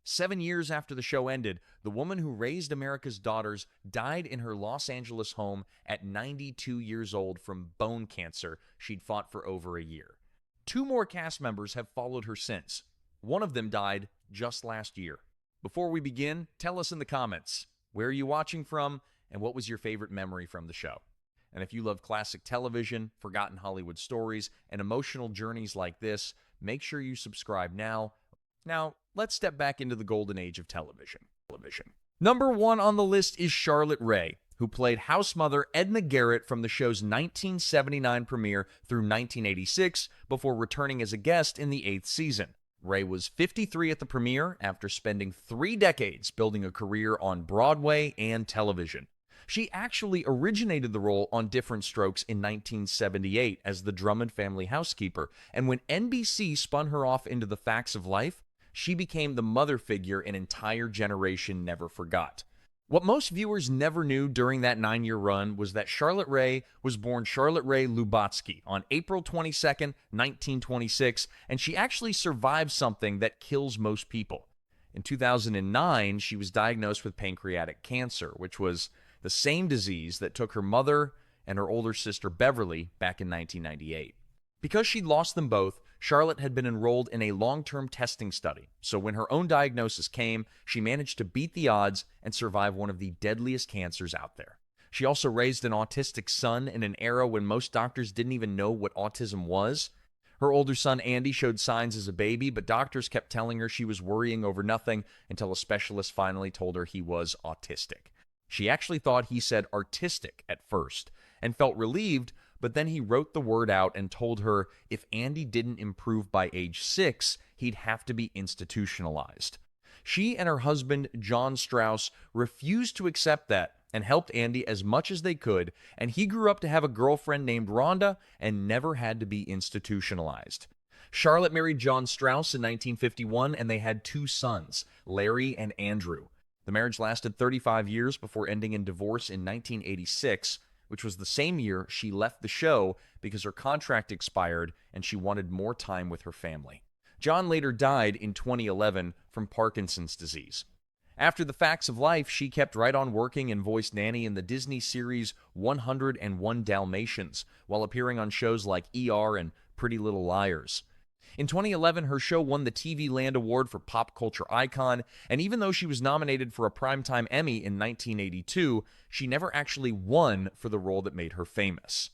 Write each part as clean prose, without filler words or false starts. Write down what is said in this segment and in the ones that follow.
7 years after the show ended, the woman who raised America's daughters died in her Los Angeles home at 92 years old from bone cancer she'd fought for over a year. 2 more cast members have followed her since. One of them died just last year. Before we begin, tell us in the comments, where are you watching from, and what was your favorite memory from the show? And if you love classic television, forgotten Hollywood stories, and emotional journeys like this, make sure you subscribe now. Now, let's step back into the golden age of television. Number 1 on the list is Charlotte Rae, who played housemother Edna Garrett from the show's 1979 premiere through 1986 before returning as a guest in the 8th season. Rae was 53 at the premiere after spending 3 decades building a career on Broadway and television. She actually originated the role on Diff'rent Strokes in 1978 as the Drummond family housekeeper, and when NBC spun her off into The Facts of Life, she became the mother figure an entire generation never forgot. What most viewers never knew during that 9-year run was that Charlotte Rae was born Charlotte Rae Lubotsky on April 22, 1926, and she actually survived something that kills most people. In 2009, she was diagnosed with pancreatic cancer, which was the same disease that took her mother and her older sister Beverly back in 1998. Because she'd lost them both, Charlotte had been enrolled in a long-term testing study, so when her own diagnosis came, she managed to beat the odds and survive one of the deadliest cancers out there. She also raised an autistic son in an era when most doctors didn't even know what autism was. Her older son Andy showed signs as a baby, but doctors kept telling her she was worrying over nothing until a specialist finally told her he was autistic. She actually thought he said artistic at first and felt relieved, but then he wrote the word out and told her if Andy didn't improve by age 6, he'd have to be institutionalized. She and her husband, John Strauss, refused to accept that and helped Andy as much as they could, and he grew up to have a girlfriend named Rhonda and never had to be institutionalized. Charlotte married John Strauss in 1951, and they had 2 sons, Larry and Andrew. The marriage lasted 35 years before ending in divorce in 1986, which was the same year she left the show because her contract expired and she wanted more time with her family. John later died in 2011 from Parkinson's disease. After The Facts of Life, she kept right on working and voiced Nanny in the Disney series 101 Dalmatians, while appearing on shows like ER and Pretty Little Liars. In 2011, her show won the TV Land Award for Pop Culture Icon, and even though she was nominated for a Primetime Emmy in 1982, she never actually won for the role that made her famous.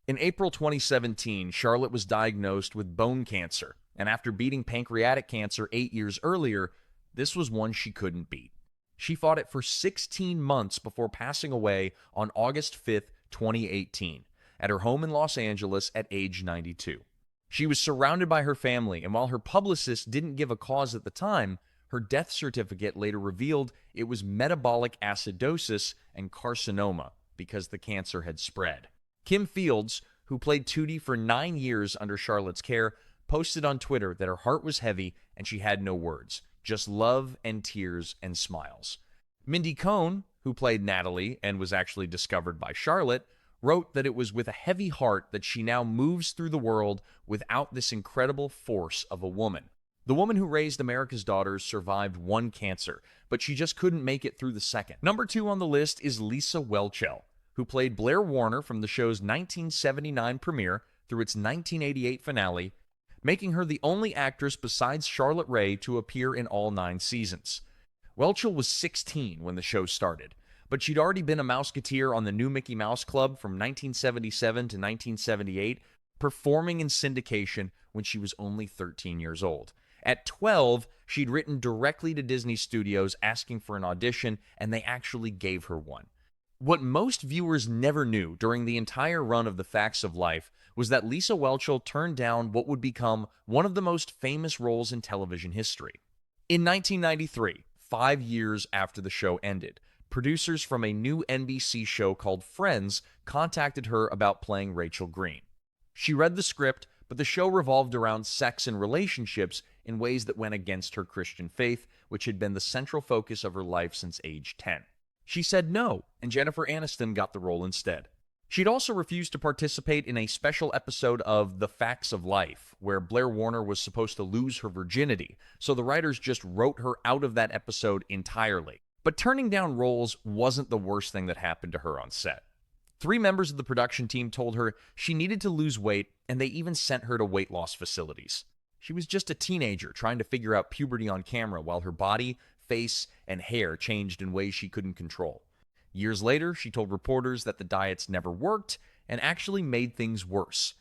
In April 2017, Charlotte was diagnosed with bone cancer, and after beating pancreatic cancer 8 years earlier, this was one she couldn't beat. She fought it for 16 months before passing away on August 5, 2018, at her home in Los Angeles at age 92. She was surrounded by her family, and while her publicist didn't give a cause at the time, her death certificate later revealed it was metabolic acidosis and carcinoma because the cancer had spread. Kim Fields, who played Tootie for 9 years under Charlotte's care, posted on Twitter that her heart was heavy and she had no words, just love and tears and smiles. Mindy Cohn, who played Natalie and was actually discovered by Charlotte, wrote that it was with a heavy heart that she now moves through the world without this incredible force of a woman. The woman who raised America's daughters survived 1 cancer, but she just couldn't make it through the second. Number 2 on the list is Lisa Whelchel, who played Blair Warner from the show's 1979 premiere through its 1988 finale, making her the only actress besides Charlotte Rae to appear in all 9 seasons. Whelchel was 16 when the show started, but she'd already been a Mouseketeer on the New Mickey Mouse Club from 1977 to 1978, performing in syndication when she was only 13 years old. At 12, she'd written directly to Disney Studios asking for an audition, and they actually gave her one. What most viewers never knew during the entire run of The Facts of Life was that Lisa Whelchel turned down what would become one of the most famous roles in television history. In 1993, 5 years after the show ended, producers from a new NBC show called Friends contacted her about playing Rachel Green. She read the script, but the show revolved around sex and relationships in ways that went against her Christian faith, which had been the central focus of her life since age 10. She said no, and Jennifer Aniston got the role instead. She'd also refused to participate in a special episode of The Facts of Life, where Blair Warner was supposed to lose her virginity, so the writers just wrote her out of that episode entirely. But turning down roles wasn't the worst thing that happened to her on set. 3 members of the production team told her she needed to lose weight, and they even sent her to weight loss facilities. She was just a teenager trying to figure out puberty on camera while her body, face, and hair changed in ways she couldn't control. Years later, she told reporters that the diets never worked and actually made things worse.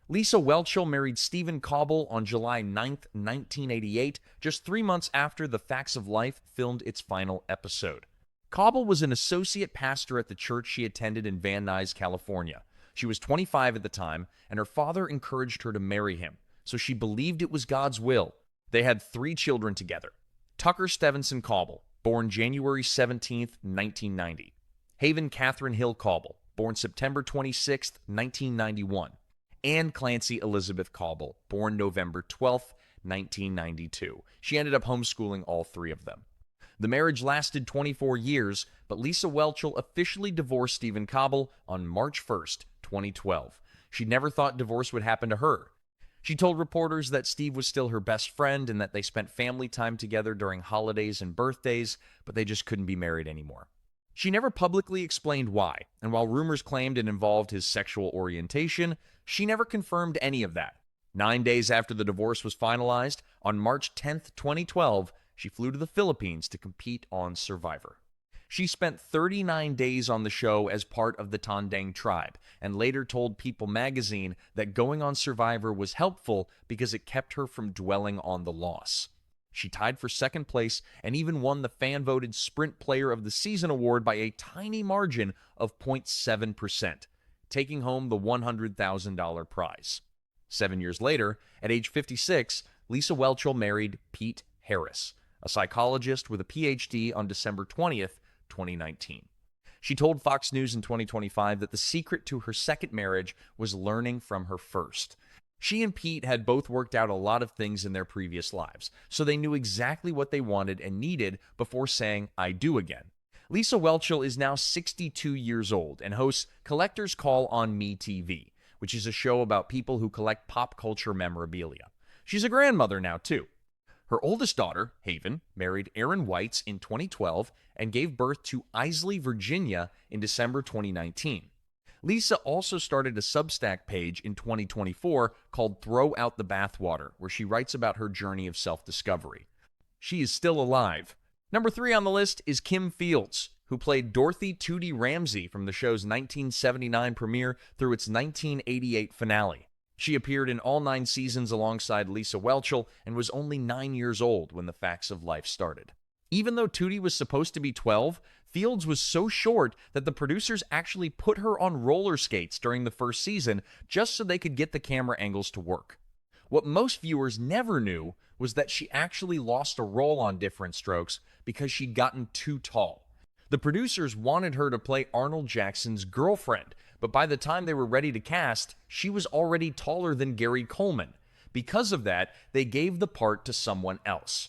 Lisa Whelchel married Stephen Cobble on July 9, 1988, just 3 months after The Facts of Life filmed its final episode. Cobble was an associate pastor at the church she attended in Van Nuys, California. She was 25 at the time, and her father encouraged her to marry him, so she believed it was God's will. They had 3 children together. Tucker Stevenson Cobble, born January 17, 1990. Haven Catherine Hill Cobble, born September 26, 1991. And Clancy Elizabeth Cobble, born November 12, 1992. She ended up homeschooling all 3 of them. The marriage lasted 24 years, but Lisa Whelchel officially divorced Stephen Cobble on March 1, 2012. She never thought divorce would happen to her. She told reporters that Steve was still her best friend and that they spent family time together during holidays and birthdays, but they just couldn't be married anymore. She never publicly explained why, and while rumors claimed it involved his sexual orientation, she never confirmed any of that. 9 days after the divorce was finalized, on March 10, 2012, she flew to the Philippines to compete on Survivor. She spent 39 days on the show as part of the Tandang tribe, and later told People magazine that going on Survivor was helpful because it kept her from dwelling on the loss. She tied for second place and even won the fan-voted Sprint Player of the Season award by a tiny margin of 0.7%, taking home the $100,000 prize. 7 years later, at age 56, Lisa Whelchel married Pete Harris, a psychologist with a PhD, on December 20th, 2019. She told Fox News in 2025 that the secret to her second marriage was learning from her first. She and Pete had both worked out a lot of things in their previous lives, so they knew exactly what they wanted and needed before saying, "I do" again. Lisa Whelchel is now 62 years old and hosts Collector's Call on Me TV, which is a show about people who collect pop culture memorabilia. She's a grandmother now, too. Her oldest daughter, Haven, married Aaron Weitz in 2012 and gave birth to Isley, Virginia in December 2019. Lisa also started a Substack page in 2024 called Throw Out the Bathwater, where she writes about her journey of self-discovery. She is still alive. Number 3 on the list is Kim Fields, who played Dorothy Tootie Ramsey from the show's 1979 premiere through its 1988 finale. She appeared in all 9 seasons alongside Lisa Whelchel and was only 9 years old when The Facts of Life started. Even though Tootie was supposed to be 12, Fields was so short that the producers actually put her on roller skates during the first season just so they could get the camera angles to work. What most viewers never knew was that she actually lost a role on Different Strokes because she'd gotten too tall. The producers wanted her to play Arnold Jackson's girlfriend, but by the time they were ready to cast, she was already taller than Gary Coleman. Because of that, they gave the part to someone else.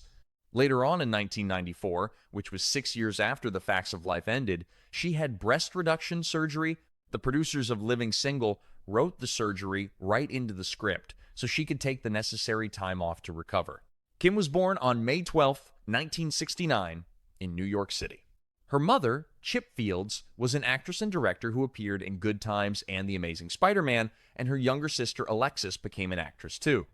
Later on in 1994, which was 6 years after The Facts of Life ended, she had breast reduction surgery. The producers of Living Single wrote the surgery right into the script so she could take the necessary time off to recover. Kim was born on May 12, 1969, in New York City. Her mother, Chip Fields, was an actress and director who appeared in Good Times and The Amazing Spider-Man, and her younger sister Alexis became an actress too.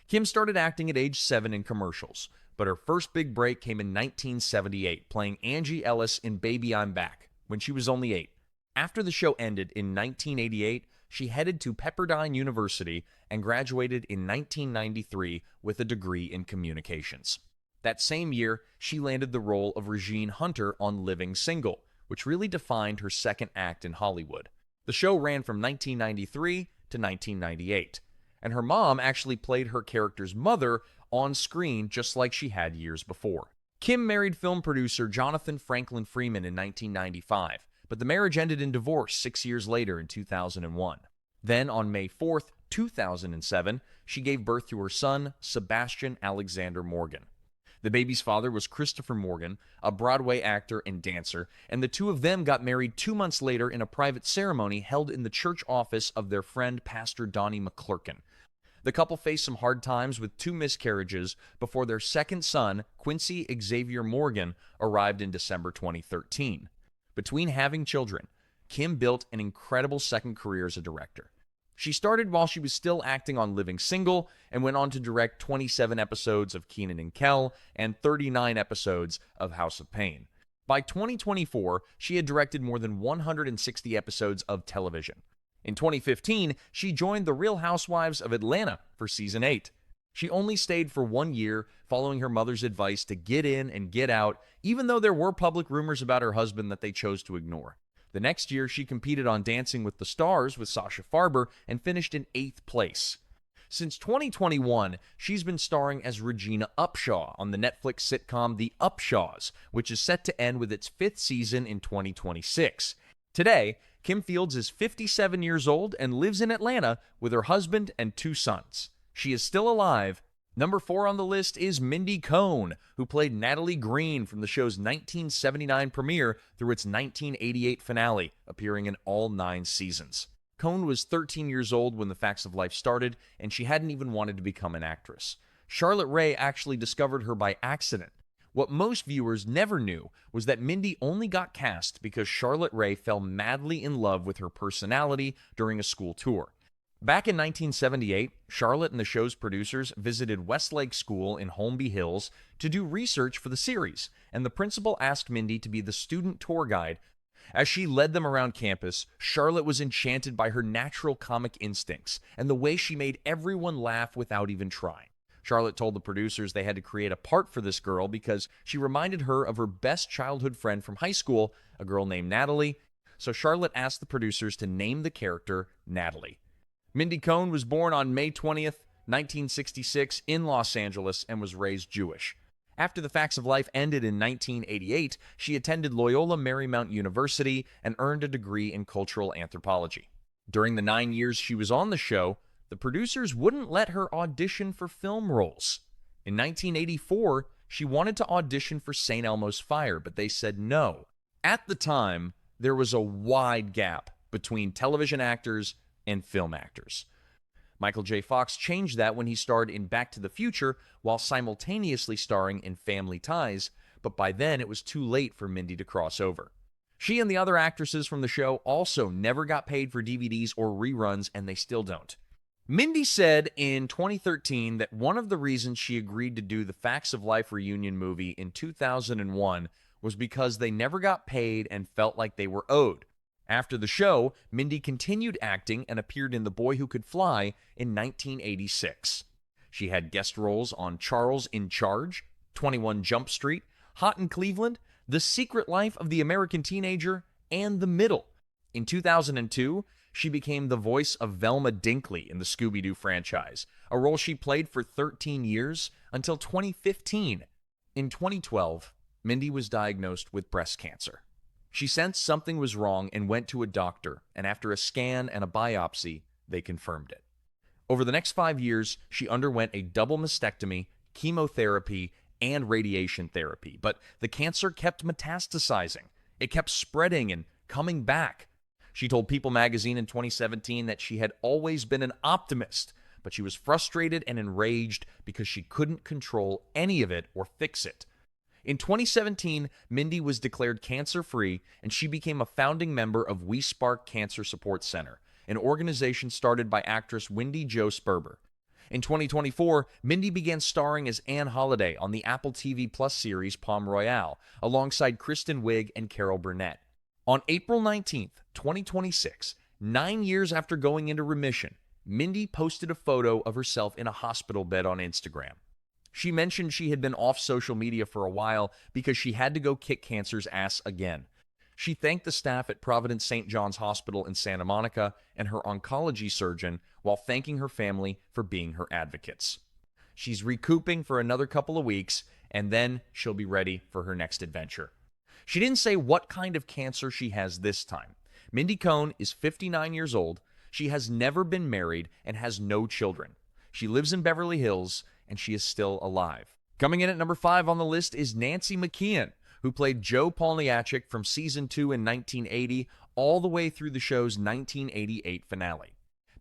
Kim started acting at age 7 in commercials, but her first big break came in 1978, playing Angie Ellis in Baby I'm Back, when she was only 8. After the show ended in 1988, she headed to Pepperdine University and graduated in 1993 with a degree in communications. That same year, she landed the role of Regine Hunter on Living Single, which really defined her second act in Hollywood. The show ran from 1993 to 1998, and her mom actually played her character's mother on screen just like she had years before. Kim married film producer Jonathan Franklin Freeman in 1995, but the marriage ended in divorce 6 years later in 2001. Then, on May 4th, 2007, she gave birth to her son, Sebastian Alexander Morgan. The baby's father was Christopher Morgan, a Broadway actor and dancer, and the two of them got married 2 months later in a private ceremony held in the church office of their friend Pastor Donnie McClurkin. The couple faced some hard times with 2 miscarriages before their second son, Quincy Xavier Morgan, arrived in December 2013. Between having children, Kim built an incredible second career as a director. She started while she was still acting on Living Single and went on to direct 27 episodes of Kenan and Kel and 39 episodes of House of Pain. By 2024, she had directed more than 160 episodes of television. In 2015, she joined The Real Housewives of Atlanta for season 8. She only stayed for 1 year, following her mother's advice to get in and get out, even though there were public rumors about her husband that they chose to ignore. The next year, she competed on Dancing with the Stars with Sasha Farber and finished in 8th place. Since 2021, she's been starring as Regina Upshaw on the Netflix sitcom The Upshaws, which is set to end with its 5th season in 2026. Today, Kim Fields is 57 years old and lives in Atlanta with her husband and 2 sons. She is still alive. Number 4 on the list is Mindy Cohn, who played Natalie Green from the show's 1979 premiere through its 1988 finale, appearing in all 9 seasons. Cohn was 13 years old when The Facts of Life started, and she hadn't even wanted to become an actress. Charlotte Rae actually discovered her by accident. What most viewers never knew was that Mindy only got cast because Charlotte Rae fell madly in love with her personality during a school tour. Back in 1978, Charlotte and the show's producers visited Westlake School in Holmby Hills to do research for the series, and the principal asked Mindy to be the student tour guide. As she led them around campus, Charlotte was enchanted by her natural comic instincts and the way she made everyone laugh without even trying. Charlotte told the producers they had to create a part for this girl because she reminded her of her best childhood friend from high school, a girl named Natalie. So Charlotte asked the producers to name the character Natalie. Mindy Cohn was born on May 20th, 1966 in Los Angeles and was raised Jewish. After The Facts of Life ended in 1988, she attended Loyola Marymount University and earned a degree in cultural anthropology. During the 9 years she was on the show, the producers wouldn't let her audition for film roles. In 1984, she wanted to audition for St. Elmo's Fire, but they said no. At the time, there was a wide gap between television actors and film actors. Michael J. Fox changed that when he starred in Back to the Future while simultaneously starring in Family Ties, but by then it was too late for Mindy to cross over. She and the other actresses from the show also never got paid for DVDs or reruns, and they still don't. Mindy said in 2013 that one of the reasons she agreed to do the Facts of Life reunion movie in 2001 was because they never got paid and felt like they were owed. After the show, Mindy continued acting and appeared in The Boy Who Could Fly in 1986. She had guest roles on Charles in Charge, 21 Jump Street, Hot in Cleveland, The Secret Life of the American Teenager, and The Middle. In 2002, she became the voice of Velma Dinkley in the Scooby-Doo franchise, a role she played for 13 years until 2015. In 2012, Mindy was diagnosed with breast cancer. She sensed something was wrong and went to a doctor, and after a scan and a biopsy, they confirmed it. Over the next 5 years, she underwent a double mastectomy, chemotherapy, and radiation therapy, but the cancer kept metastasizing. It kept spreading and coming back. She told People magazine in 2017 that she had always been an optimist, but she was frustrated and enraged because she couldn't control any of it or fix it. In 2017, Mindy was declared cancer-free, and she became a founding member of We Spark Cancer Support Center, an organization started by actress Wendy Jo Sperber. In 2024, Mindy began starring as Anne Holiday on the Apple TV Plus series Palm Royale, alongside Kristen Wiig and Carol Burnett. On April 19th, 2026, 9 years after going into remission, Mindy posted a photo of herself in a hospital bed on Instagram. She mentioned she had been off social media for a while because she had to go kick cancer's ass again. She thanked the staff at Providence St. John's Hospital in Santa Monica and her oncology surgeon while thanking her family for being her advocates. She's recouping for another couple of weeks, and then she'll be ready for her next adventure. She didn't say what kind of cancer she has this time. Mindy Cohn is 59 years old. She has never been married and has no children. She lives in Beverly Hills, and she is still alive. Coming in at number 5 on the list is Nancy McKeon, who played Joe Polniaczek from season 2 in 1980 all the way through the show's 1988 finale.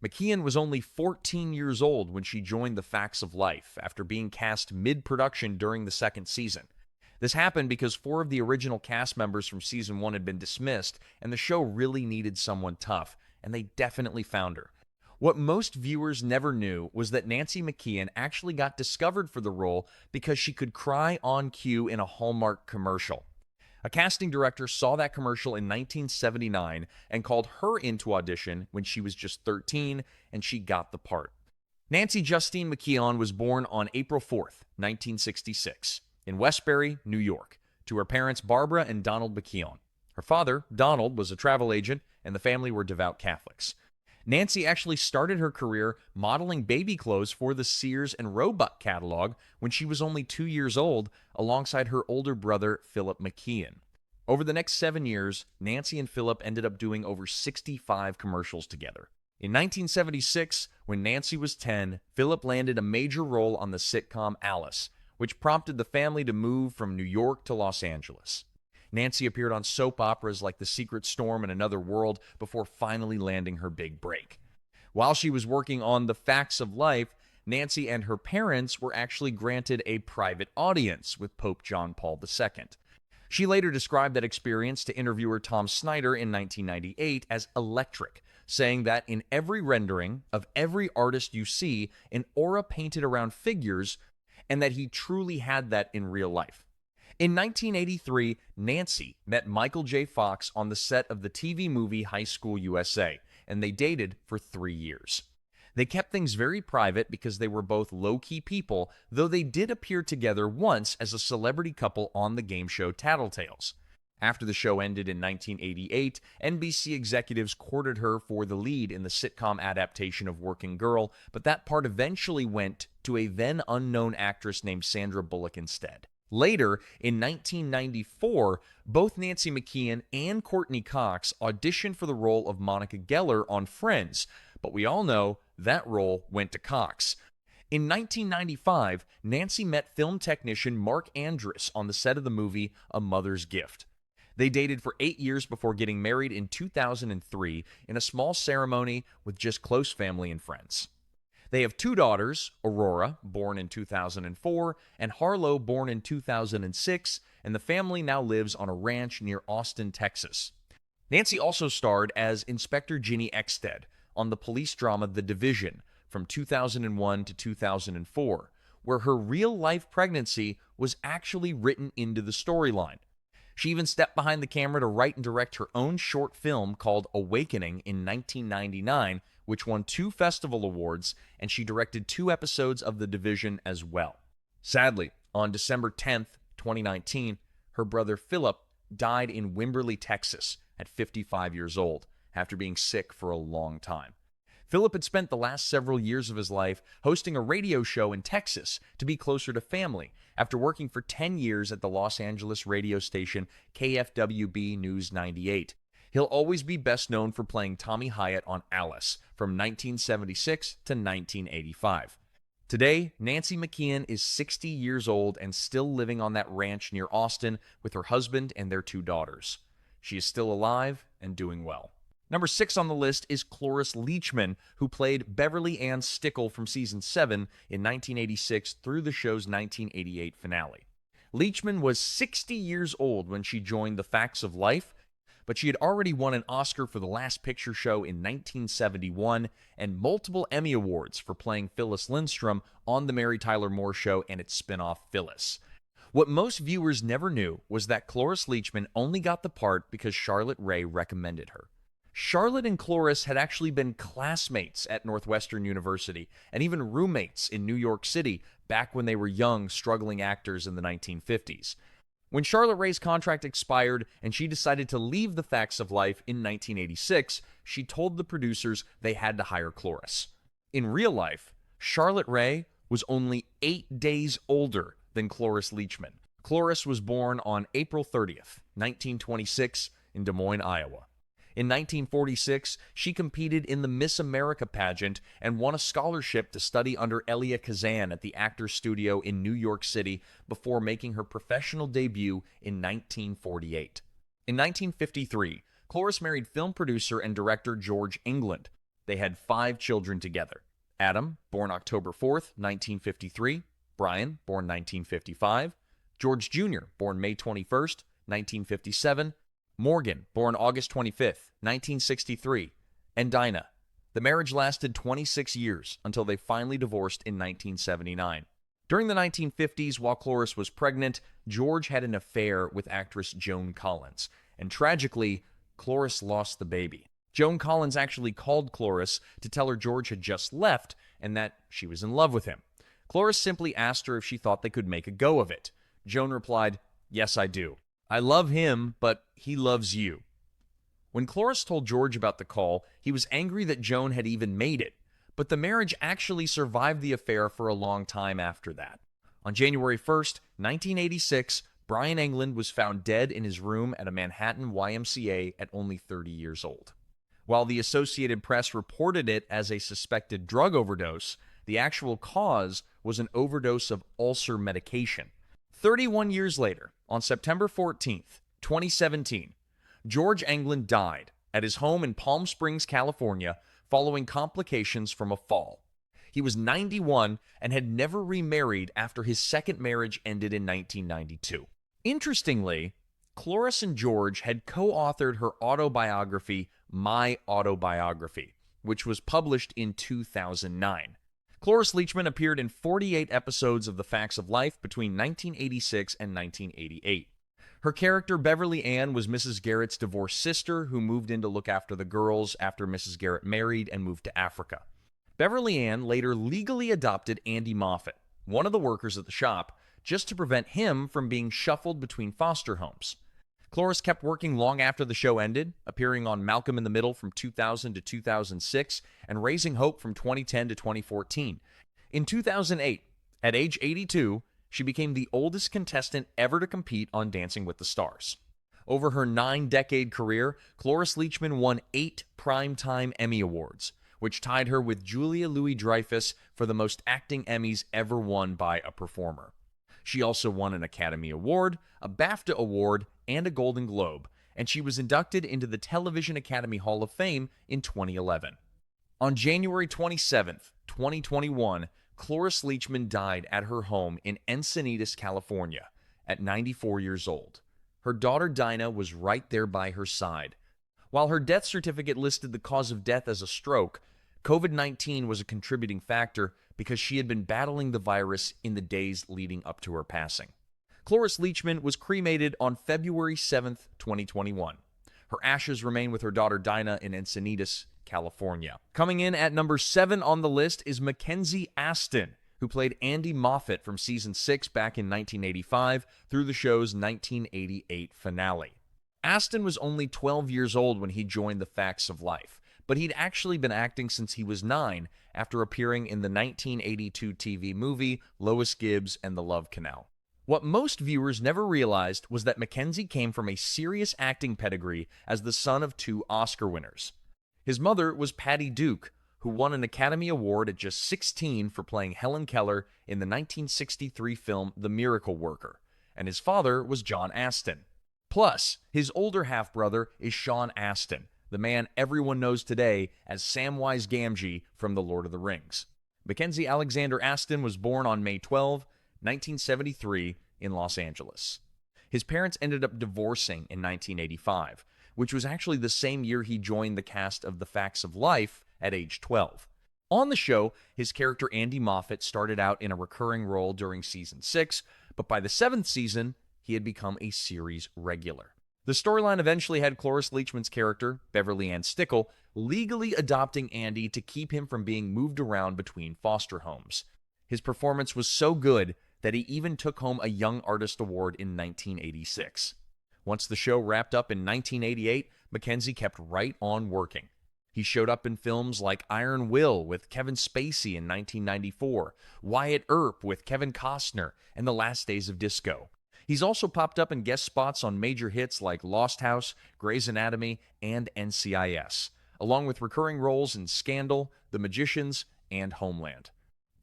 McKeon was only 14 years old when she joined The Facts of Life after being cast mid-production during the second season. This happened because 4 of the original cast members from season 1 had been dismissed, and the show really needed someone tough, and they definitely found her. What most viewers never knew was that Nancy McKeon actually got discovered for the role because she could cry on cue in a Hallmark commercial. A casting director saw that commercial in 1979 and called her into audition when she was just 13, and she got the part. Nancy Justine McKeon was born on April 4th, 1966, in Westbury, New York, to her parents Barbara and Donald McKeon. Her father, Donald, was a travel agent, and the family were devout Catholics. Nancy actually started her career modeling baby clothes for the Sears and Roebuck catalog when she was only 2 years old, alongside her older brother, Philip McKeon. Over the next 7 years, Nancy and Philip ended up doing over 65 commercials together. In 1976, when Nancy was 10, Philip landed a major role on the sitcom Alice, which prompted the family to move from New York to Los Angeles. Nancy appeared on soap operas like The Secret Storm and Another World before finally landing her big break. While she was working on The Facts of Life, Nancy and her parents were actually granted a private audience with Pope John Paul II. She later described that experience to interviewer Tom Snyder in 1998 as electric, saying that in every rendering of every artist you see, an aura painted around figures, and that he truly had that in real life. In 1983, Nancy met Michael J. Fox on the set of the TV movie High School USA, and they dated for 3 years. They kept things very private because they were both low-key people, though they did appear together once as a celebrity couple on the game show Tattletales. After the show ended in 1988, NBC executives courted her for the lead in the sitcom adaptation of Working Girl, but that part eventually went to a then-unknown actress named Sandra Bullock instead. Later, in 1994, both Nancy McKeon and Courtney Cox auditioned for the role of Monica Geller on Friends, but we all know that role went to Cox. In 1995, Nancy met film technician Mark Andrus on the set of the movie A Mother's Gift. They dated for 8 years before getting married in 2003 in a small ceremony with just close family and friends. They have 2 daughters, Aurora, born in 2004, and Harlow, born in 2006, and the family now lives on a ranch near Austin, Texas. Nancy also starred as Inspector Ginny Ekstead on the police drama The Division from 2001 to 2004, where her real-life pregnancy was actually written into the storyline. She even stepped behind the camera to write and direct her own short film called Awakening in 1999, which won 2 festival awards, and she directed 2 episodes of The Division as well. Sadly, on December 10th, 2019, her brother Philip died in Wimberley, Texas, at 55 years old, after being sick for a long time. Philip had spent the last several years of his life hosting a radio show in Texas to be closer to family, after working for 10 years at the Los Angeles radio station KFWB News 98. He'll always be best known for playing Tommy Hyatt on Alice from 1976 to 1985. Today, Nancy McKeon is 60 years old and still living on that ranch near Austin with her husband and their 2 daughters. She is still alive and doing well. Number 6 on the list is Cloris Leachman, who played Beverly Ann Stickle from season 7 in 1986 through the show's 1988 finale. Leachman was 60 years old when she joined The Facts of Life, but she had already won an Oscar for The Last Picture Show in 1971 and multiple Emmy Awards for playing Phyllis Lindstrom on The Mary Tyler Moore Show and its spinoff Phyllis. What most viewers never knew was that Cloris Leachman only got the part because Charlotte Rae recommended her. Charlotte and Cloris had actually been classmates at Northwestern University and even roommates in New York City back when they were young, struggling actors in the 1950s. When Charlotte Rae's contract expired and she decided to leave The Facts of Life in 1986, she told the producers they had to hire Cloris. In real life, Charlotte Rae was only 8 days older than Cloris Leachman. Cloris was born on April 30th, 1926, in Des Moines, Iowa. In 1946, she competed in the Miss America pageant and won a scholarship to study under Elia Kazan at the Actors Studio in New York City before making her professional debut in 1948. In 1953, Cloris married film producer and director George England. They had 5 children together. Adam, born October 4th, 1953. Brian, born 1955. George Jr., born May 21st, 1957. Morgan, born August 25th, 1963. And Dinah. The marriage lasted 26 years until they finally divorced in 1979. During the 1950s, while Cloris was pregnant, George had an affair with actress Joan Collins. And tragically, Cloris lost the baby. Joan Collins actually called Cloris to tell her George had just left and that she was in love with him. Cloris simply asked her if she thought they could make a go of it. Joan replied, "Yes, I do. I love him, but he loves you." When Cloris told George about the call, he was angry that Joan had even made it, but the marriage actually survived the affair for a long time after that. On January 1st, 1986, Brian England was found dead in his room at a Manhattan YMCA at only 30 years old. While the Associated Press reported it as a suspected drug overdose, the actual cause was an overdose of ulcer medication. 31 years later, on September 14th, 2017, George England died at his home in Palm Springs, California, following complications from a fall. He was 91 and had never remarried after his second marriage ended in 1992. Interestingly, Cloris and George had co-authored her autobiography, My Autobiography, which was published in 2009. Cloris Leachman appeared in 48 episodes of The Facts of Life between 1986 and 1988. Her character, Beverly Ann, was Mrs. Garrett's divorced sister who moved in to look after the girls after Mrs. Garrett married and moved to Africa. Beverly Ann later legally adopted Andy Moffat, one of the workers at the shop, just to prevent him from being shuffled between foster homes. Cloris kept working long after the show ended, appearing on Malcolm in the Middle from 2000 to 2006 and Raising Hope from 2010 to 2014. In 2008, at age 82, she became the oldest contestant ever to compete on Dancing with the Stars. Over her 9-decade career, Cloris Leachman won 8 Primetime Emmy Awards, which tied her with Julia Louis-Dreyfus for the most acting Emmys ever won by a performer. She also won an Academy Award, a BAFTA Award, and a Golden Globe, and she was inducted into the Television Academy Hall of Fame in 2011. On January 27, 2021, Cloris Leachman died at her home in Encinitas, California, at 94 years old. Her daughter Dinah was right there by her side. While her death certificate listed the cause of death as a stroke, COVID-19 was a contributing factor because she had been battling the virus in the days leading up to her passing. Cloris Leachman was cremated on February 7, 2021. Her ashes remain with her daughter Dinah in Encinitas, California. Coming in at number 7 on the list is Mackenzie Astin, who played Andy Moffat from season 6 back in 1985 through the show's 1988 finale. Astin was only 12 years old when he joined The Facts of Life, but he'd actually been acting since he was 9 after appearing in the 1982 TV movie Lois Gibbs and the Love Canal. What most viewers never realized was that Mackenzie came from a serious acting pedigree as the son of 2 Oscar winners. His mother was Patty Duke, who won an Academy Award at just 16 for playing Helen Keller in the 1963 film The Miracle Worker, and his father was John Astin. Plus, his older half-brother is Sean Astin, the man everyone knows today as Samwise Gamgee from The Lord of the Rings. Mackenzie Alexander Astin was born on May 12, 1973, in Los Angeles. His parents ended up divorcing in 1985, which was actually the same year he joined the cast of The Facts of Life at age 12. On the show, his character Andy Moffat started out in a recurring role during season 6, but by the 7th season, he had become a series regular. The storyline eventually had Cloris Leachman's character, Beverly Ann Stickle, legally adopting Andy to keep him from being moved around between foster homes. His performance was so good that he even took home a Young Artist Award in 1986. Once the show wrapped up in 1988, Mackenzie kept right on working. He showed up in films like Iron Will with Kevin Spacey in 1994, Wyatt Earp with Kevin Costner, and The Last Days of Disco. He's also popped up in guest spots on major hits like Lost House, Grey's Anatomy, and NCIS, along with recurring roles in Scandal, The Magicians, and Homeland.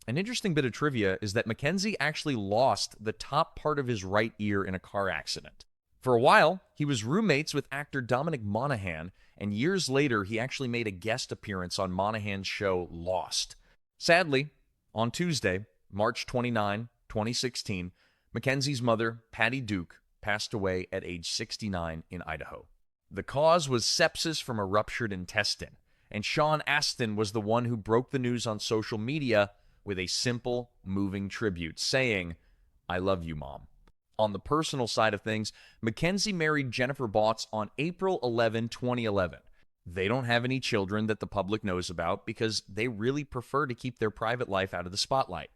An interesting bit of trivia is that Mackenzie actually lost the top part of his right ear in a car accident. For a while, he was roommates with actor Dominic Monaghan, and years later, he actually made a guest appearance on Monaghan's show Lost. Sadly, on Tuesday, March 29, 2016, Mackenzie's mother, Patty Duke, passed away at age 69 in Idaho. The cause was sepsis from a ruptured intestine, and Sean Astin was the one who broke the news on social media with a simple, moving tribute, saying, "I love you, Mom." On the personal side of things, Mackenzie married Jennifer Botts on April 11, 2011. They don't have any children that the public knows about because they really prefer to keep their private life out of the spotlight.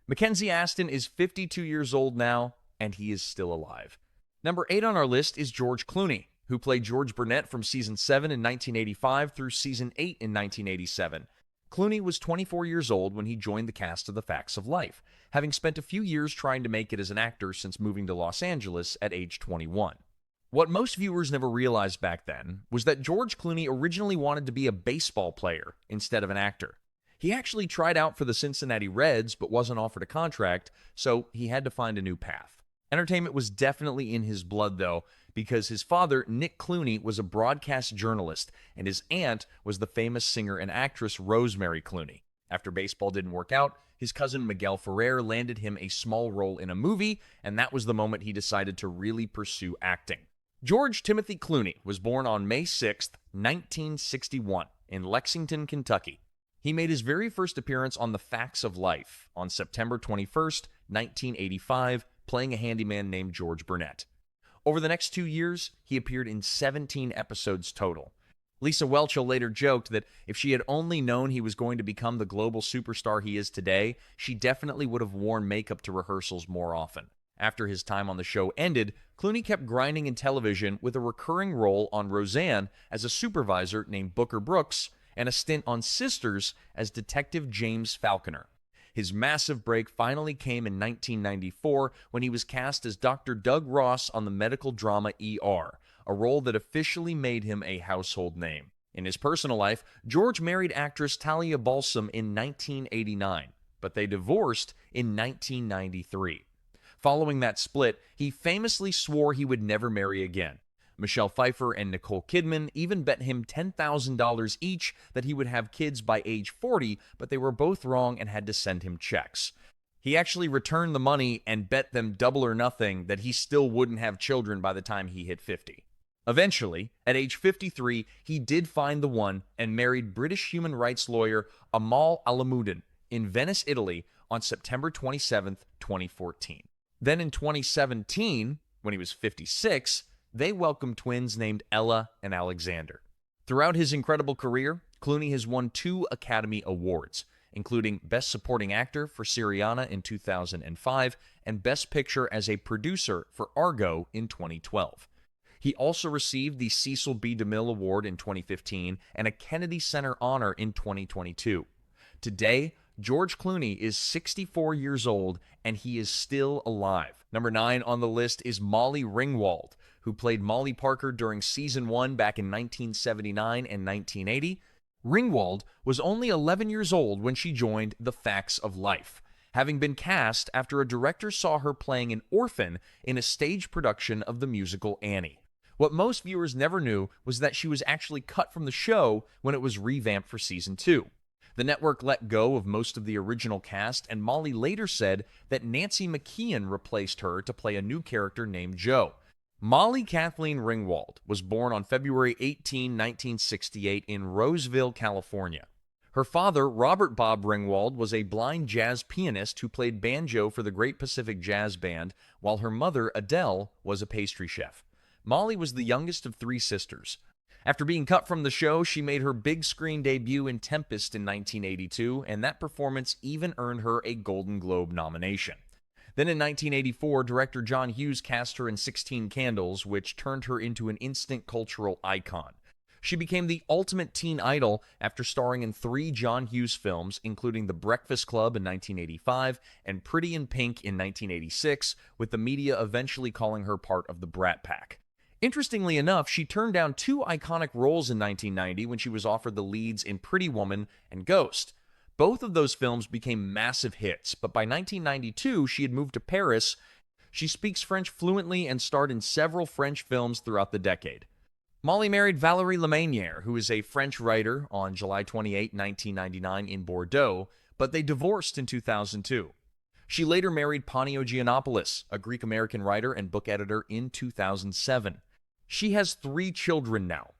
Mackenzie Astin is 52 years old now, and he is still alive. Number 8 on our list is George Clooney, who played George Burnett from season 7 in 1985 through season 8 in 1987. Clooney was 24 years old when he joined the cast of The Facts of Life, having spent a few years trying to make it as an actor since moving to Los Angeles at age 21. What most viewers never realized back then was that George Clooney originally wanted to be a baseball player instead of an actor. He actually tried out for the Cincinnati Reds but wasn't offered a contract, so he had to find a new path. Entertainment was definitely in his blood, though, because his father, Nick Clooney, was a broadcast journalist, and his aunt was the famous singer and actress Rosemary Clooney. After baseball didn't work out, his cousin Miguel Ferrer landed him a small role in a movie, and that was the moment he decided to really pursue acting. George Timothy Clooney was born on May 6, 1961, in Lexington, Kentucky. He made his very first appearance on The Facts of Life on September 21, 1985, playing a handyman named George Burnett. Over the next 2 years, he appeared in 17 episodes total. Lisa Whelchel later joked that if she had only known he was going to become the global superstar he is today, she definitely would have worn makeup to rehearsals more often. After his time on the show ended, Clooney kept grinding in television with a recurring role on Roseanne as a supervisor named Booker Brooks and a stint on Sisters as Detective James Falconer. His massive break finally came in 1994 when he was cast as Dr. Doug Ross on the medical drama ER, a role that officially made him a household name. In his personal life, George married actress Talia Balsam in 1989, but they divorced in 1993. Following that split, he famously swore he would never marry again. Michelle Pfeiffer and Nicole Kidman even bet him $10,000 each that he would have kids by age 40, but they were both wrong and had to send him checks. He actually returned the money and bet them double or nothing that he still wouldn't have children by the time he hit 50. Eventually, at age 53, he did find the one and married British human rights lawyer Amal Alamuddin in Venice, Italy on September 27, 2014. Then in 2017, when he was 56, they welcomed twins named Ella and Alexander. Throughout his incredible career, Clooney has won 2 Academy Awards, including Best Supporting Actor for Syriana in 2005 and Best Picture as a Producer for Argo in 2012. He also received the Cecil B. DeMille Award in 2015 and a Kennedy Center Honor in 2022. Today, George Clooney is 64 years old and he is still alive. Number 9 on the list is Molly Ringwald, who played Molly Parker during Season 1 back in 1979 and 1980. Ringwald was only 11 years old when she joined The Facts of Life, having been cast after a director saw her playing an orphan in a stage production of the musical Annie. What most viewers never knew was that she was actually cut from the show when it was revamped for Season 2. The network let go of most of the original cast, and Molly later said that Nancy McKeon replaced her to play a new character named Joe. Molly Kathleen Ringwald was born on February 18, 1968 in Roseville, California. Her father, Robert Bob Ringwald, was a blind jazz pianist who played banjo for the Great Pacific Jazz Band, while her mother, Adele, was a pastry chef. Molly was the youngest of 3 sisters. After being cut from the show, she made her big screen debut in Tempest in 1982, and that performance even earned her a Golden Globe nomination. Then in 1984, director John Hughes cast her in 16 Candles, which turned her into an instant cultural icon. She became the ultimate teen idol after starring in 3 John Hughes films, including The Breakfast Club in 1985 and Pretty in Pink in 1986, with the media eventually calling her part of the Brat Pack. Interestingly enough, she turned down 2 iconic roles in 1990 when she was offered the leads in Pretty Woman and Ghost. Both of those films became massive hits, but by 1992, she had moved to Paris. She speaks French fluently and starred in several French films throughout the decade. Molly married Valérie Lemaynier, who is a French writer, on July 28, 1999 in Bordeaux, but they divorced in 2002. She later married Ponio Giannopoulos, a Greek-American writer and book editor, in 2007. She has 3 children now.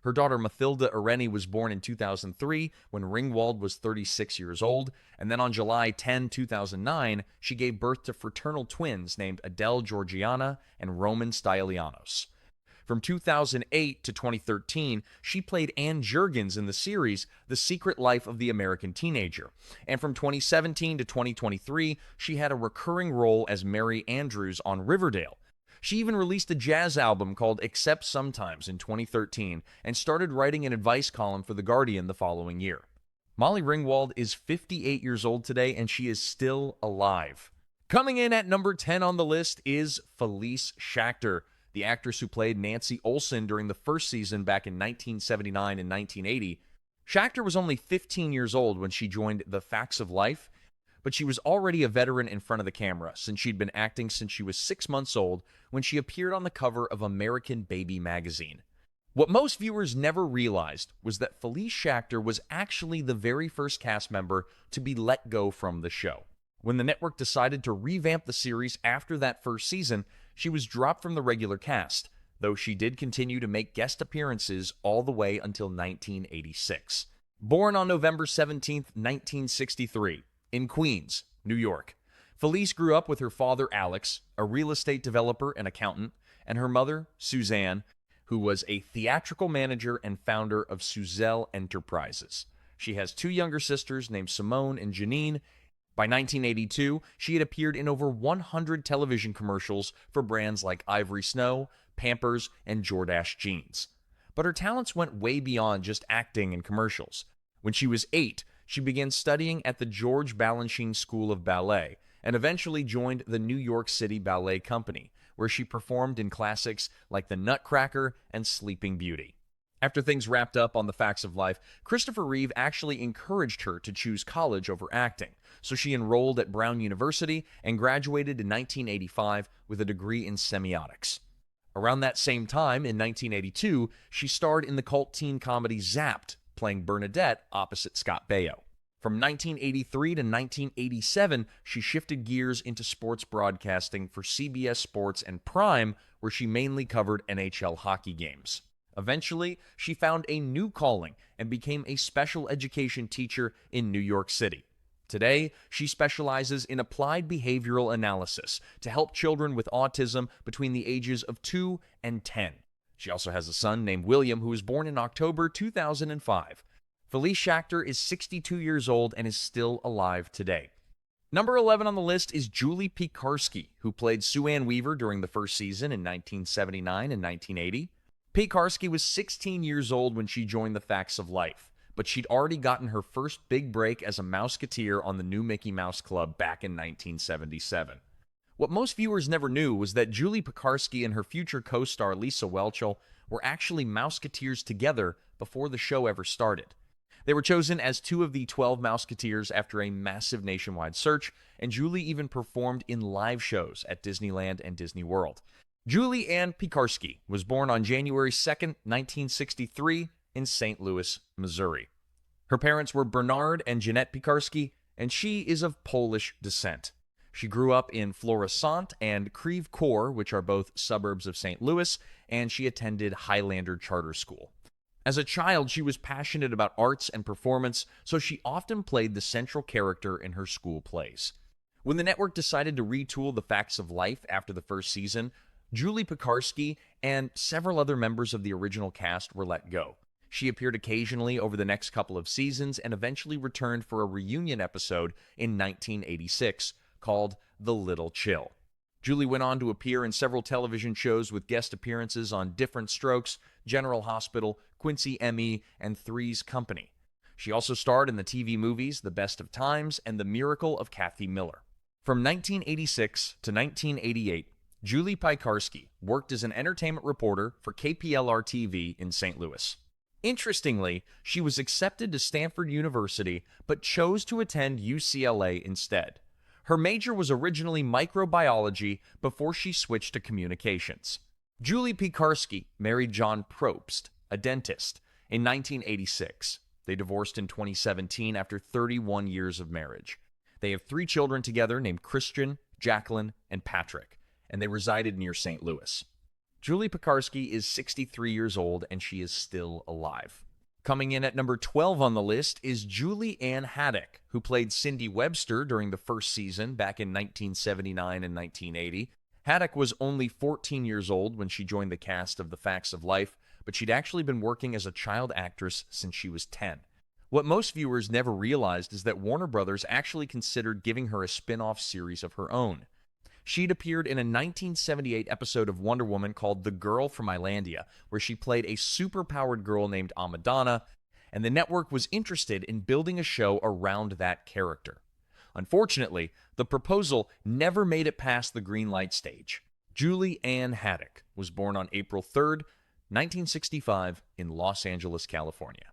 Her daughter Mathilda Irene was born in 2003 when Ringwald was 36 years old, and then on July 10, 2009, she gave birth to fraternal twins named Adele Georgiana and Roman Stylianos. From 2008 to 2013, she played Anne Jurgens in the series The Secret Life of the American Teenager. And from 2017 to 2023, she had a recurring role as Mary Andrews on Riverdale. She even released a jazz album called Except Sometimes in 2013 and started writing an advice column for The Guardian the following year. Molly Ringwald is 58 years old today, and she is still alive. Coming in at number 10 on the list is Felice Schachter, the actress who played Nancy Olsen during the first season back in 1979 and 1980. Schachter was only 15 years old when she joined The Facts of Life, but she was already a veteran in front of the camera since she'd been acting since she was 6 months old when she appeared on the cover of American Baby magazine. What most viewers never realized was that Felice Schachter was actually the very first cast member to be let go from the show. When the network decided to revamp the series after that first season, she was dropped from the regular cast, though she did continue to make guest appearances all the way until 1986. Born on November 17, 1963, in Queens, New York, Felice grew up with her father, Alex, a real estate developer and accountant, and her mother, Suzanne, who was a theatrical manager and founder of Suzelle Enterprises. She has 2 younger sisters named Simone and Janine. By 1982, she had appeared in over 100 television commercials for brands like Ivory Snow, Pampers, and Jordache jeans. But her talents went way beyond just acting in commercials. When she was 8, she began studying at the George Balanchine School of Ballet and eventually joined the New York City Ballet Company, where she performed in classics like The Nutcracker and Sleeping Beauty. After things wrapped up on The Facts of Life, Christopher Reeve actually encouraged her to choose college over acting, so she enrolled at Brown University and graduated in 1985 with a degree in semiotics. Around that same time, in 1982, she starred in the cult teen comedy Zapped, playing Bernadette opposite Scott Baio. From 1983 to 1987, she shifted gears into sports broadcasting for CBS Sports and Prime, where she mainly covered NHL hockey games. Eventually, she found a new calling and became a special education teacher in New York City. Today, she specializes in applied behavioral analysis to help children with autism between the ages of 2 and 10. She also has a son named William who was born in October 2005. Felice Schachter is 62 years old and is still alive today. Number 11 on the list is Julie Piekarski, who played Sue Ann Weaver during the first season in 1979 and 1980. Piekarski was 16 years old when she joined The Facts of Life, but she'd already gotten her first big break as a Mouseketeer on the new Mickey Mouse Club back in 1977. What most viewers never knew was that Julie Piekarski and her future co-star Lisa Whelchel were actually Mouseketeers together before the show ever started. They were chosen as 2 of the 12 Mouseketeers after a massive nationwide search, and Julie even performed in live shows at Disneyland and Disney World. Julie Ann Piekarski was born on January 2, 1963, in St. Louis, Missouri. Her parents were Bernard and Jeanette Piekarski, and she is of Polish descent. She grew up in Florissant and Creve Coeur, which are both suburbs of St. Louis, and she attended Highlander Charter School. As a child, she was passionate about arts and performance, so she often played the central character in her school plays. When the network decided to retool The Facts of Life after the first season, Julie Piekarski and several other members of the original cast were let go. She appeared occasionally over the next couple of seasons and eventually returned for a reunion episode in 1986 called The Little Chill. Julie went on to appear in several television shows with guest appearances on Different Strokes, General Hospital, Quincy M.E., and Three's Company. She also starred in the TV movies The Best of Times and The Miracle of Kathy Miller. From 1986 to 1988, Julie Piekarski worked as an entertainment reporter for KPLR-TV in St. Louis. Interestingly, she was accepted to Stanford University but chose to attend UCLA instead. Her major was originally microbiology before she switched to communications. Julie Piekarski married John Probst, a dentist, in 1986. They divorced in 2017 after 31 years of marriage. They have 3 children together named Christian, Jacqueline, and Patrick, and they resided near St. Louis. Julie Piekarski is 63 years old, and she is still alive. Coming in at number 12 on the list is Julie Ann Haddock, who played Cindy Webster during the first season back in 1979 and 1980. Haddock was only 14 years old when she joined the cast of The Facts of Life, but she'd actually been working as a child actress since she was 10. What most viewers never realized is that Warner Brothers actually considered giving her a spin-off series of her own. She'd appeared in a 1978 episode of Wonder Woman called The Girl from Islandia, where she played a superpowered girl named Amadana, and the network was interested in building a show around that character. Unfortunately, the proposal never made it past the green light stage. Julie Ann Haddock was born on April 3rd, 1965, in Los Angeles, California.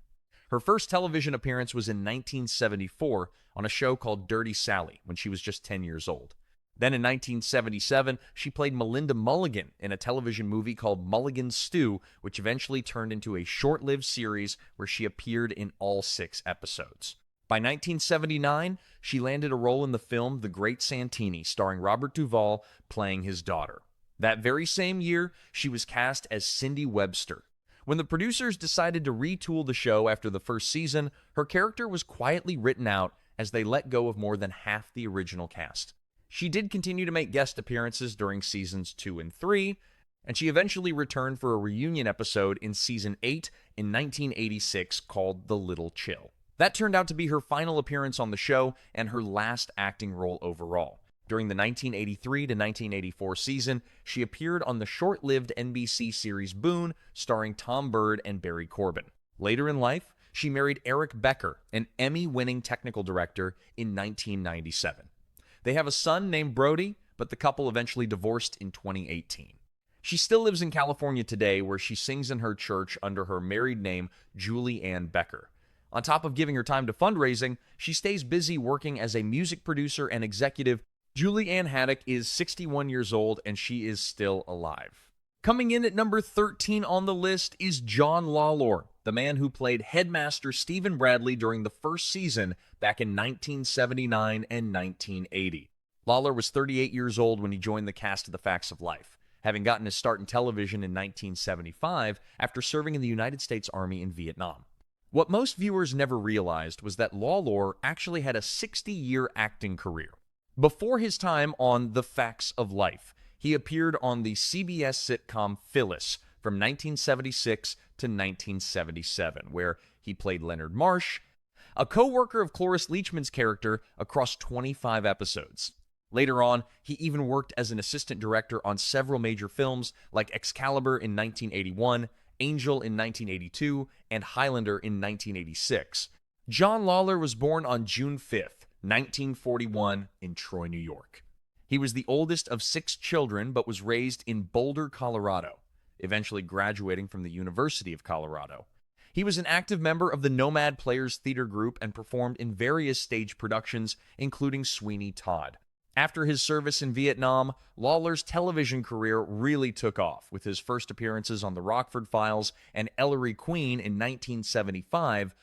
Her first television appearance was in 1974 on a show called Dirty Sally when she was just 10 years old. Then in 1977, she played Melinda Mulligan in a television movie called Mulligan's Stew, which eventually turned into a short-lived series where she appeared in all 6 episodes. By 1979, she landed a role in the film The Great Santini, starring Robert Duvall playing his daughter. That very same year, she was cast as Cindy Webster. When the producers decided to retool the show after the first season, her character was quietly written out as they let go of more than half the original cast. She did continue to make guest appearances during seasons 2 and 3, and she eventually returned for a reunion episode in season 8 in 1986 called The Little Chill. That turned out to be her final appearance on the show and her last acting role overall. During the 1983 to 1984 season, she appeared on the short-lived NBC series Boone, starring Tom Bird and Barry Corbin. Later in life, she married Eric Becker, an Emmy-winning technical director, in 1997. They have a son named Brody, but the couple eventually divorced in 2018. She still lives in California today, where she sings in her church under her married name, Julie Ann Becker. On top of giving her time to fundraising, she stays busy working as a music producer and executive. Julie Ann Haddock is 61 years old, and she is still alive. Coming in at number 13 on the list is John Lawlor, the man who played Headmaster Stephen Bradley during the first season back in 1979 and 1980. Lawlor was 38 years old when he joined the cast of The Facts of Life, having gotten his start in television in 1975 after serving in the United States Army in Vietnam. What most viewers never realized was that Lawlor actually had a 60-year acting career. Before his time on The Facts of Life, he appeared on the CBS sitcom Phyllis from 1976 to 1977, where he played Leonard Marsh, a co-worker of Cloris Leachman's character, across 25 episodes. Later on, he even worked as an assistant director on several major films like Excalibur in 1981, Angel in 1982, and Highlander in 1986. John Lawlor was born on June 5th, 1941, in Troy, New York. He was the oldest of 6 children, but was raised in Boulder, Colorado, eventually graduating from the University of Colorado. He was an active member of the Nomad Players Theater Group and performed in various stage productions, including Sweeney Todd. After his service in Vietnam, Lawlor's television career really took off, with his first appearances on The Rockford Files and Ellery Queen in 1975,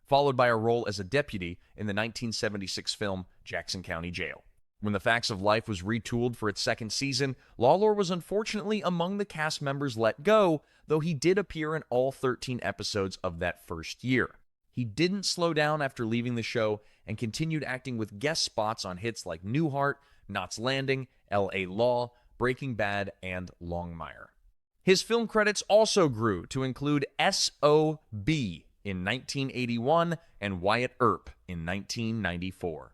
followed by a role as a deputy in the 1976 film Jackson County Jail. When The Facts of Life was retooled for its second season, Lawlor was unfortunately among the cast members let go, though he did appear in all 13 episodes of that first year. He didn't slow down after leaving the show and continued acting with guest spots on hits like Newhart, Knots Landing, L.A. Law, Breaking Bad, and Longmire. His film credits also grew to include S.O.B. in 1981 and Wyatt Earp in 1994.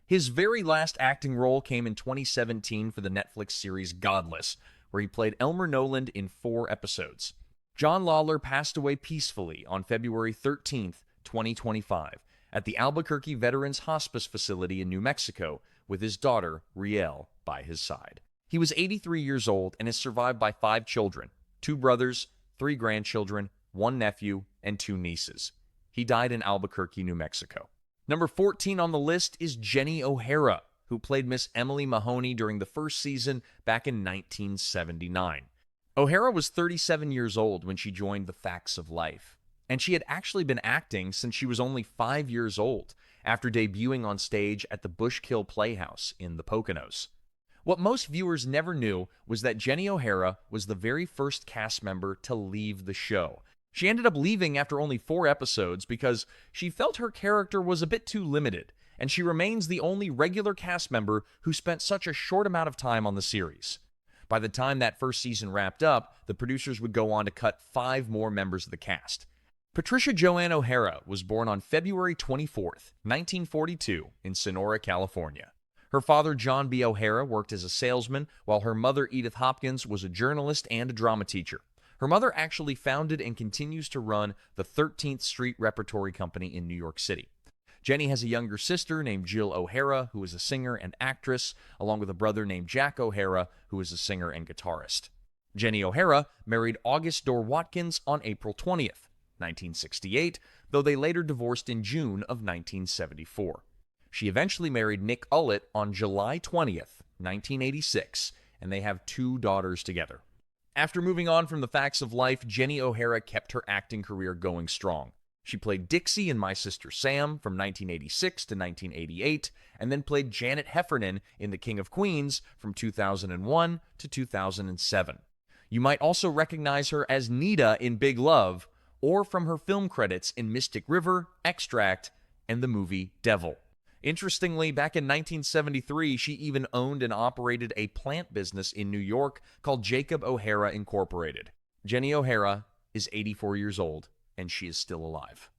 His very last acting role came in 2017 for the Netflix series Godless, where he played Elmer Noland in 4 episodes. John Lawler passed away peacefully on February 13th, 2025, at the Albuquerque Veterans Hospice Facility in New Mexico, with his daughter, Riel, by his side. He was 83 years old and is survived by 5 children, 2 brothers, 3 grandchildren, 1 nephew, and 2 nieces. He died in Albuquerque, New Mexico. Number 14 on the list is Jenny O'Hara, who played Miss Emily Mahoney during the first season back in 1979. O'Hara was 37 years old when she joined The Facts of Life, and she had actually been acting since she was only 5 years old, after debuting on stage at the Bushkill Playhouse in the Poconos. What most viewers never knew was that Jenny O'Hara was the very first cast member to leave the show. She ended up leaving after only 4 episodes because she felt her character was a bit too limited, and she remains the only regular cast member who spent such a short amount of time on the series. By the time that first season wrapped up, the producers would go on to cut 5 more members of the cast. Patricia Joanne O'Hara was born on February 24th, 1942, in Sonora, California. Her father, John B. O'Hara, worked as a salesman, while her mother, Edith Hopkins, was a journalist and a drama teacher. Her mother actually founded and continues to run the 13th Street Repertory Company in New York City. Jenny has a younger sister named Jill O'Hara, who is a singer and actress, along with a brother named Jack O'Hara, who is a singer and guitarist. Jenny O'Hara married August Dorr Watkins on April 20th, 1968, though they later divorced in June of 1974. She eventually married Nick Ullett on July 20th, 1986, and they have 2 daughters together. After moving on from The Facts of Life, Jenny O'Hara kept her acting career going strong. She played Dixie in My Sister Sam from 1986 to 1988, and then played Janet Heffernan in The King of Queens from 2001 to 2007. You might also recognize her as Nita in Big Love, or from her film credits in Mystic River, Extract, and the movie Devil. Interestingly, back in 1973, she even owned and operated a plant business in New York called Jacob O'Hara Incorporated. Jenny O'Hara is 84 years old, and she is still alive.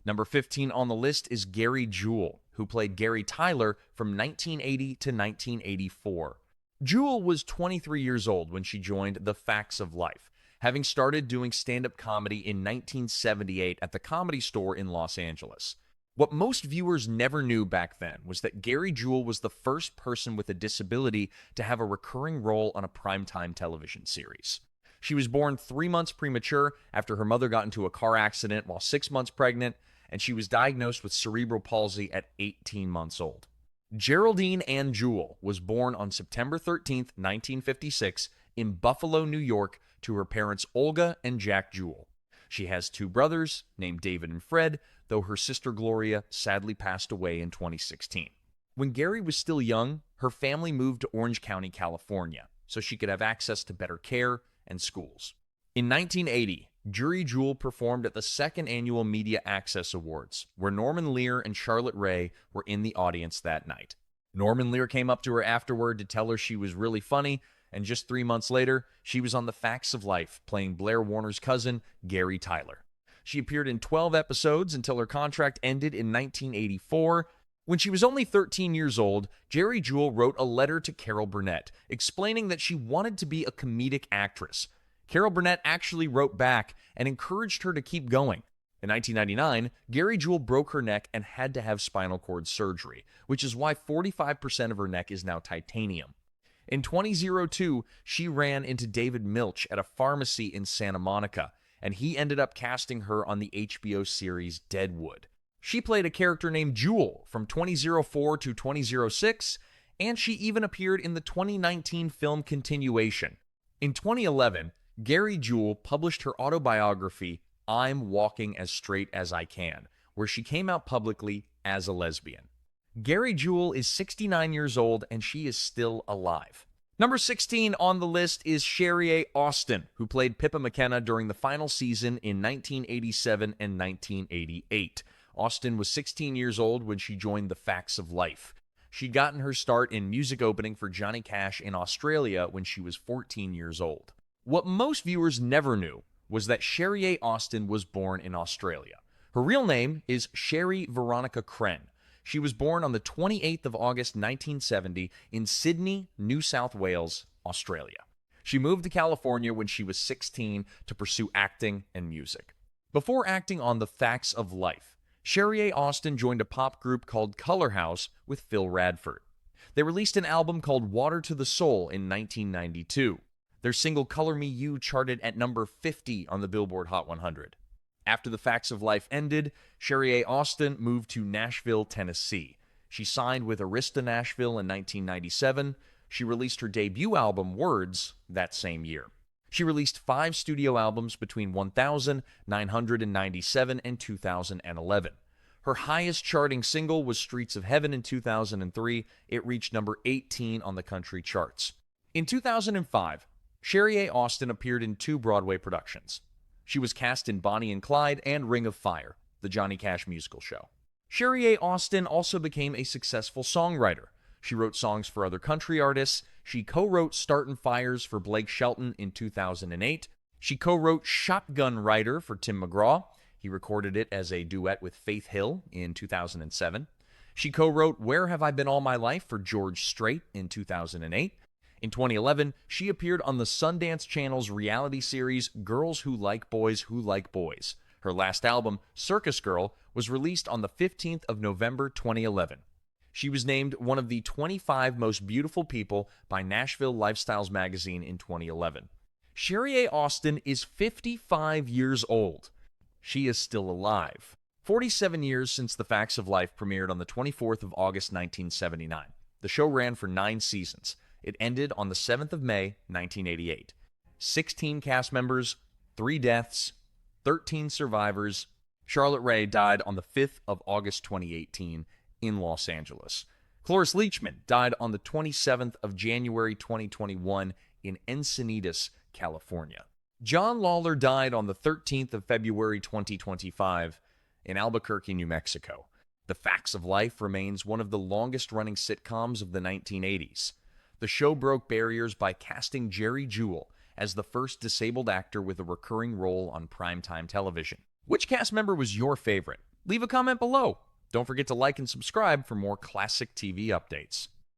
Number 15 on the list is Gary Jewell, who played Gary Tyler from 1980 to 1984. Jewell was 23 years old when she joined The Facts of Life, having started doing stand-up comedy in 1978 at the Comedy Store in Los Angeles. What most viewers never knew back then was that Gary Jewell was the first person with a disability to have a recurring role on a primetime television series. She was born 3 months premature after her mother got into a car accident while 6 months pregnant, and she was diagnosed with cerebral palsy at 18 months old. Geraldine Ann Jewell was born on September 13, 1956, in Buffalo, New York, to her parents Olga and Jack Jewell. She has 2 brothers, named David and Fred, though her sister Gloria sadly passed away in 2016. When Gary was still young, her family moved to Orange County, California, so she could have access to better care and schools. In 1980, Jury Jewell performed at the 2nd Annual Media Access Awards, where Norman Lear and Charlotte Rae were in the audience that night. Norman Lear came up to her afterward to tell her she was really funny, and just 3 months later, she was on The Facts of Life, playing Blair Warner's cousin, Gary Tyler. She appeared in 12 episodes until her contract ended in 1984. When she was only 13 years old, Geri Jewell wrote a letter to Carol Burnett, explaining that she wanted to be a comedic actress. Carol Burnett actually wrote back and encouraged her to keep going. In 1999, Geri Jewell broke her neck and had to have spinal cord surgery, which is why 45% of her neck is now titanium. In 2002, she ran into David Milch at a pharmacy in Santa Monica, and he ended up casting her on the HBO series Deadwood. She played a character named Jewel from 2004 to 2006, and she even appeared in the 2019 film Continuation. In 2011, Geri Jewell published her autobiography, I'm Walking as Straight as I Can, where she came out publicly as a lesbian. Geri Jewell is 69 years old, and she is still alive. Number 16 on the list is Sherry A. Austin, who played Pippa McKenna during the final season in 1987 and 1988. Austin was 16 years old when she joined The Facts of Life. She'd gotten her start in music opening for Johnny Cash in Australia when she was 14 years old. What most viewers never knew was that Sherry A. Austin was born in Australia. Her real name is Sherry Veronica Kren. She was born on the 28th of August 1970 in Sydney, New South Wales, Australia. She moved to California when she was 16 to pursue acting and music. Before acting on The Facts of Life, Sherry A. Austin joined a pop group called Color House with Phil Radford. They released an album called Water to the Soul in 1992. Their single Color Me You charted at number 50 on the Billboard Hot 100. After The Facts of Life ended, Sherry A. Austin moved to Nashville, Tennessee. She signed with Arista Nashville in 1997. She released her debut album, Words, that same year. She released 5 studio albums between 1997 and 2011. Her highest charting single was Streets of Heaven in 2003. It reached number 18 on the country charts. In 2005, Sherry A. Austin appeared in 2 Broadway productions. She was cast in Bonnie and Clyde and Ring of Fire, the Johnny Cash musical show. Sherry A. Austin also became a successful songwriter. She wrote songs for other country artists. She co-wrote Startin' Fires for Blake Shelton in 2008. She co-wrote Shotgun Rider for Tim McGraw. He recorded it as a duet with Faith Hill in 2007. She co-wrote Where Have I Been All My Life for George Strait in 2008. In 2011, she appeared on the Sundance Channel's reality series Girls Who Like Boys Who Like Boys. Her last album, Circus Girl, was released on the 15th of November 2011. She was named one of the 25 most beautiful people by Nashville Lifestyles magazine in 2011. Sherry A. Austin is 55 years old. She is still alive. 47 years since The Facts of Life premiered on the 24th of August 1979. The show ran for 9 seasons. It ended on the 7th of May, 1988. 16 cast members, 3 deaths, 13 survivors. Charlotte Rae died on the 5th of August 2018 in Los Angeles. Cloris Leachman died on the 27th of January 2021 in Encinitas, California. John Lawler died on the 13th of February 2025 in Albuquerque, New Mexico. The Facts of Life remains one of the longest-running sitcoms of the 1980s. The show broke barriers by casting Jerry Jewell as the first disabled actor with a recurring role on primetime television. Which cast member was your favorite? Leave a comment below. Don't forget to like and subscribe for more classic TV updates.